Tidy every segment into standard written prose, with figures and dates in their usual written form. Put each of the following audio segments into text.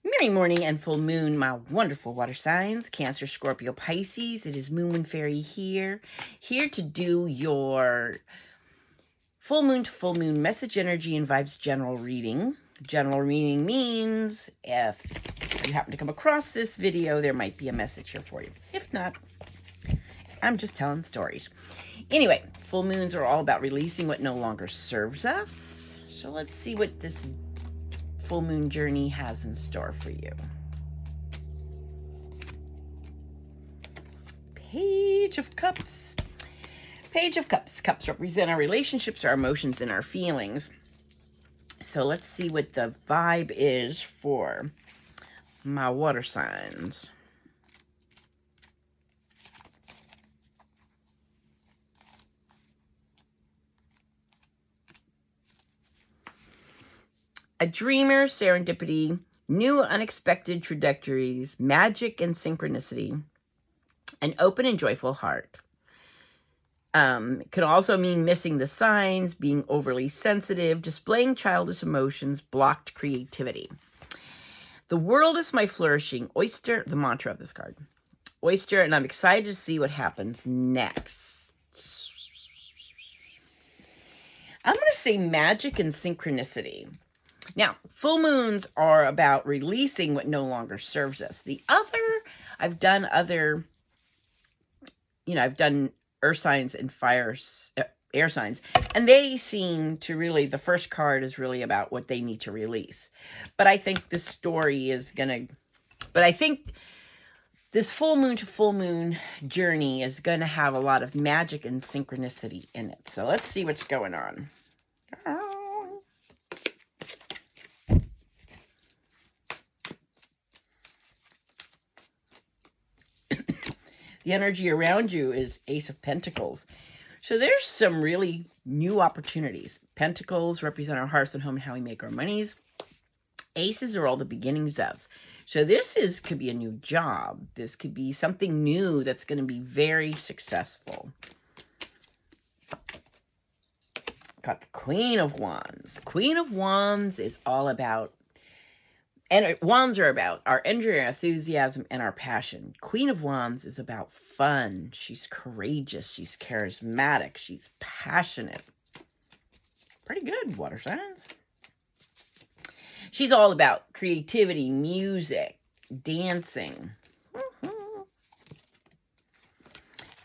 Merry morning and full moon, my wonderful water signs, Cancer, Scorpio, Pisces. It is Moonwind Fairy here to do your full moon to full moon message energy and vibes general reading. General reading means if you happen to come across this video, there might be a message here for you. If not, I'm just telling stories. Anyway, full moons are all about releasing what no longer serves us. So let's see what this full moon journey has in store for you. Page of Cups. Page of Cups. Cups represent our relationships, our emotions, and our feelings. So let's see what the vibe is for my water signs. A dreamer, serendipity, new unexpected trajectories, magic and synchronicity, an open and joyful heart. It could also mean missing the signs, being overly sensitive, displaying childish emotions, blocked creativity. The world is my flourishing oyster, the mantra of this card. Oyster, and I'm excited to see what happens next. I'm going to say magic and synchronicity. Now, full moons are about releasing what no longer serves us. I've done earth signs and air signs, and they seem to really, the first card is really about what they need to release. But I think this story is I think this full moon to full moon journey is going to have a lot of magic and synchronicity in it. So let's see what's going on. The energy around you is Ace of Pentacles. So there's some really new opportunities. Pentacles represent our hearth and home and how we make our monies. Aces are all the beginnings of. So this could be a new job. This could be something new that's going to be very successful. Got the Queen of Wands. Queen of Wands is all about, and wands are about our energy, our enthusiasm, and our passion. Queen of Wands is about fun. She's courageous. She's charismatic. She's passionate. Pretty good, water signs. She's all about creativity, music, dancing.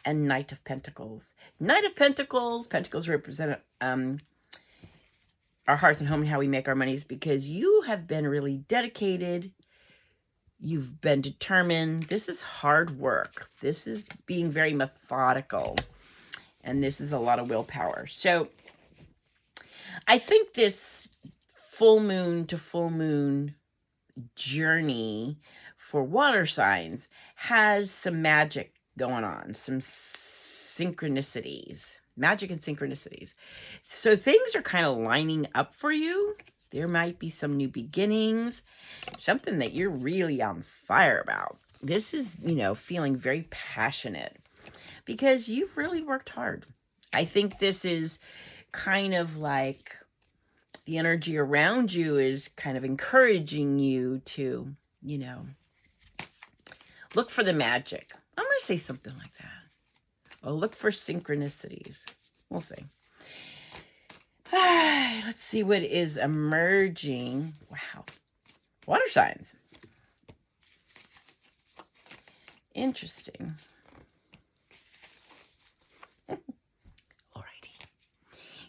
And Knight of Pentacles. Knight of Pentacles. Pentacles represent our hearth and home and how we make our monies, because you have been really dedicated. You've been determined. This is hard work. This is being very methodical. And this is a lot of willpower. So I think this full moon to full moon journey for water signs has some magic going on, some synchronicities. Magic and synchronicities. So things are kind of lining up for you. There might be some new beginnings, something that you're really on fire about. This is, feeling very passionate because you've really worked hard. I think this is kind of like the energy around you is kind of encouraging you to, look for the magic. I'm going to say something like that. Well, look for synchronicities. We'll see. Let's see what is emerging. Wow. Water signs. Interesting. Alrighty.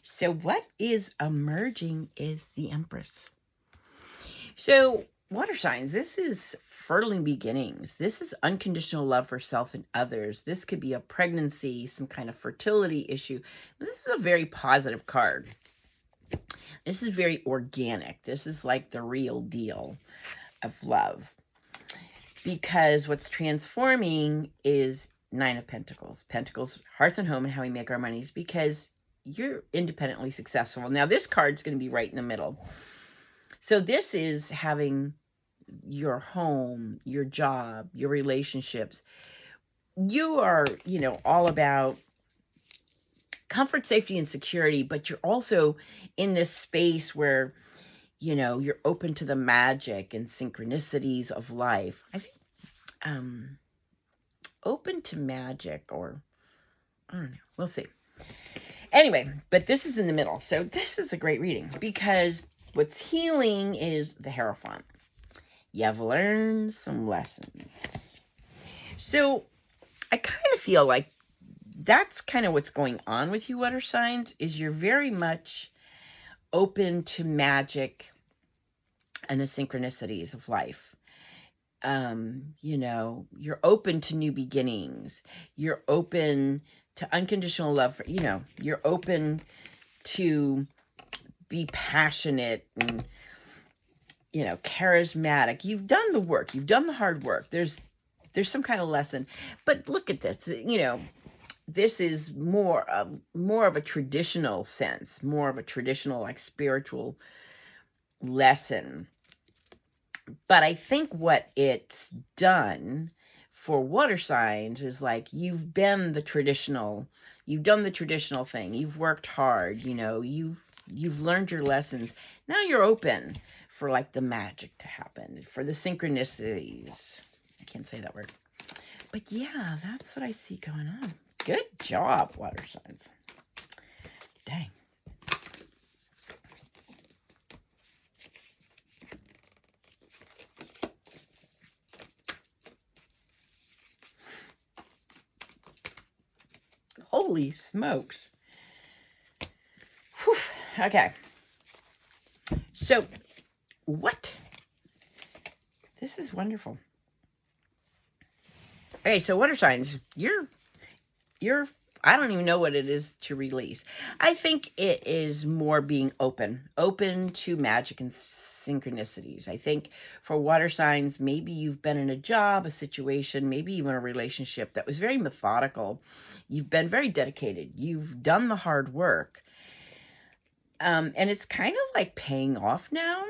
So what is emerging is the Empress. So water signs, this is fertile beginnings. This is unconditional love for self and others. This could be a pregnancy, some kind of fertility issue. This is a very positive card. This is very organic. This is like the real deal of love. Because what's transforming is Nine of Pentacles. Pentacles, hearth and home, and how we make our monies, because you're independently successful. Now this card's going to be right in the middle. So this is having your home, your job, your relationships. You are, all about comfort, safety, and security, but you're also in this space where you're open to the magic and synchronicities of life. I think open to magic, or I don't know. We'll see. Anyway, but this is in the middle. So this is a great reading because what's healing is the Hierophant. You have learned some lessons. So I kind of feel like that's kind of what's going on with you, water signs, is you're very much open to magic and the synchronicities of life. You're open to new beginnings. You're open to unconditional love. You're open to be passionate and, charismatic. You've done the work. You've done the hard work. There's some kind of lesson. But look at this, this is more of a traditional sense, more of a traditional, like, spiritual lesson. But I think what it's done for water signs is, like, you've done the traditional thing. You've worked hard, you've learned your lessons. Now you're open for, like, the magic to happen, for the synchronicities. I can't say that word. But yeah, that's what I see going on. Good job, water signs. Dang. Holy smokes. Whew. Okay. So, what? This is wonderful. Okay, so water signs, you're I don't even know what it is to release. I think it is more being open to magic and synchronicities. I think for water signs, maybe you've been in a job, a situation, maybe even a relationship that was very methodical. You've been very dedicated. You've done the hard work. And it's kind of like paying off now.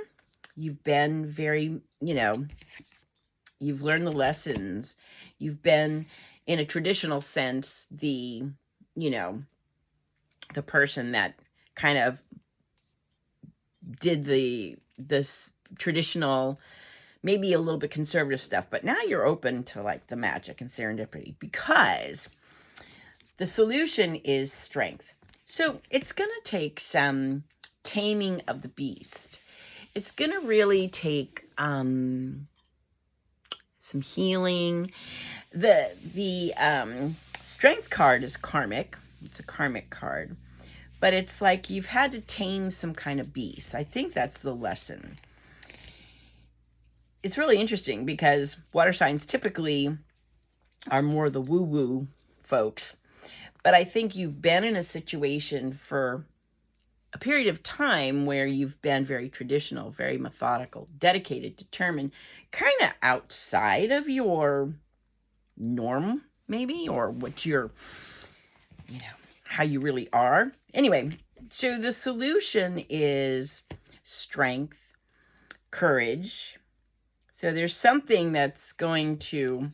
You've been very, you've learned the lessons. You've been, in a traditional sense, the person that kind of did this traditional, maybe a little bit conservative stuff, but now you're open to, like, the magic and serendipity, because the solution is strength. So it's going to take some taming of the beast. It's going to really take some healing. The strength card is karmic. It's a karmic card. But it's like you've had to tame some kind of beast. I think that's the lesson. It's really interesting because water signs typically are more the woo-woo folks. But I think you've been in a situation for a period of time where you've been very traditional, very methodical, dedicated, determined, kind of outside of your norm, maybe, or what you're, how you really are. Anyway, so the solution is strength, courage. So there's something that's going to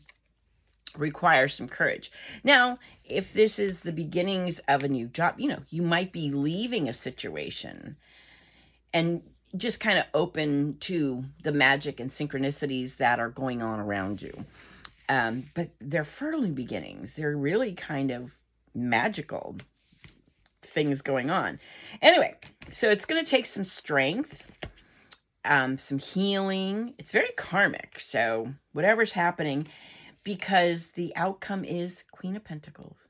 require some courage. Now, if this is the beginnings of a new job, you might be leaving a situation and just kind of open to the magic and synchronicities that are going on around you. But they're fertile beginnings. They're really kind of magical things going on. Anyway, so it's going to take some strength, some healing. It's very karmic. So whatever's happening, because the outcome is Queen of Pentacles.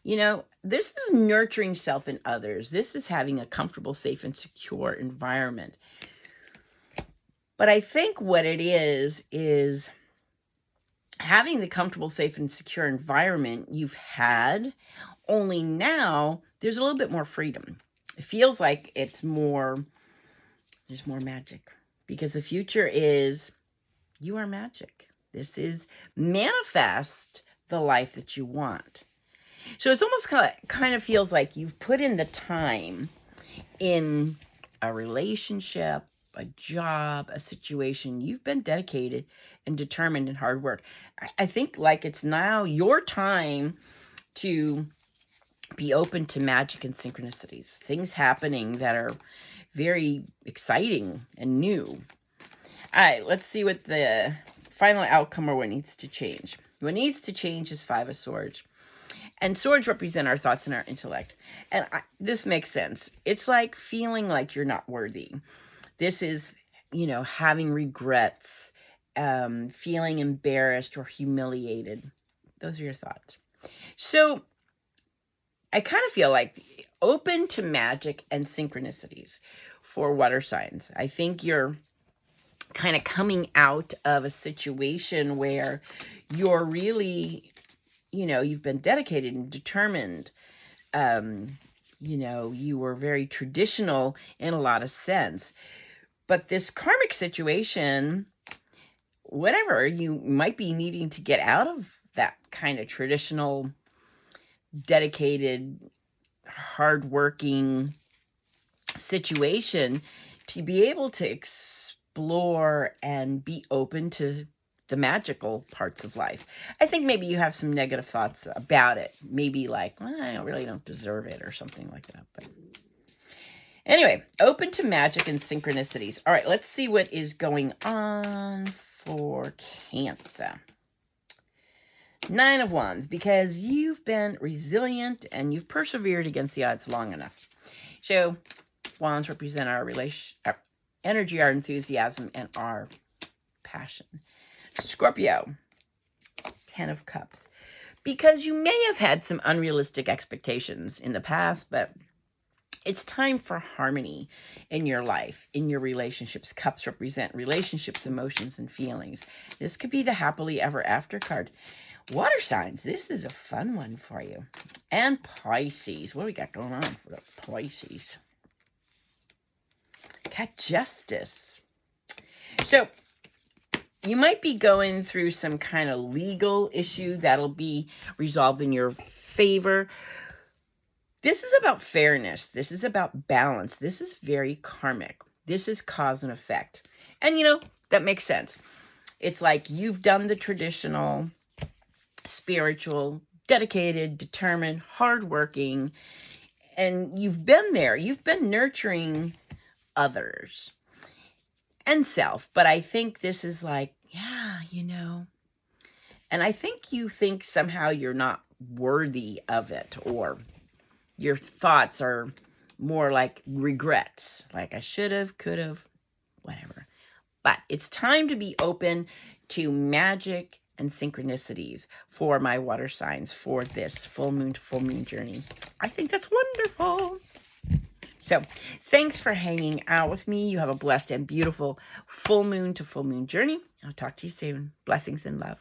This is nurturing self and others. This is having a comfortable, safe, and secure environment. But I think what it is having the comfortable, safe, and secure environment you've had, only now there's a little bit more freedom. It feels like there's more magic, because the future is you are magic. This is manifest the life that you want. So it's almost kind of feels like you've put in the time in a relationship, a job, a situation. You've been dedicated and determined and hard work. I think like it's now your time to be open to magic and synchronicities, things happening that are very exciting and new. All right, let's see what the final outcome or what needs to change. What needs to change is Five of Swords. And swords represent our thoughts and our intellect. And this makes sense. It's like feeling like you're not worthy. This is, having regrets, feeling embarrassed or humiliated. Those are your thoughts. So I kind of feel like open to magic and synchronicities for water signs. I think you're kind of coming out of a situation where you're really, you've been dedicated and determined. You were very traditional in a lot of sense. But this karmic situation, whatever, you might be needing to get out of that kind of traditional, dedicated, hardworking situation to be able to explore and be open to the magical parts of life. I think maybe you have some negative thoughts about it. Maybe like, well, I really don't deserve it or something like that. But anyway, open to magic and synchronicities. All right, let's see what is going on for Cancer. 9 of Wands, because you've been resilient and you've persevered against the odds long enough. So Wands represent our energy, our enthusiasm, and our passion. Scorpio, 10 of Cups, because you may have had some unrealistic expectations in the past, but it's time for harmony in your life, in your relationships. Cups represent relationships, emotions, and feelings. This could be the happily ever after card. Water signs, this is a fun one for you. And Pisces, what do we got going on for the Pisces? Got Justice. So you might be going through some kind of legal issue that'll be resolved in your favor. This is about fairness. This is about balance. This is very karmic. This is cause and effect. And, that makes sense. It's like you've done the traditional, spiritual, dedicated, determined, hardworking, and you've been there. You've been nurturing others and self. But I think this is like, and I think you think somehow you're not worthy of it, or your thoughts are more like regrets, like I should have, could have, whatever. But it's time to be open to magic and synchronicities for my water signs for this full moon to full moon journey. I think that's wonderful. So thanks for hanging out with me. You have a blessed and beautiful full moon to full moon journey. I'll talk to you soon. Blessings and love.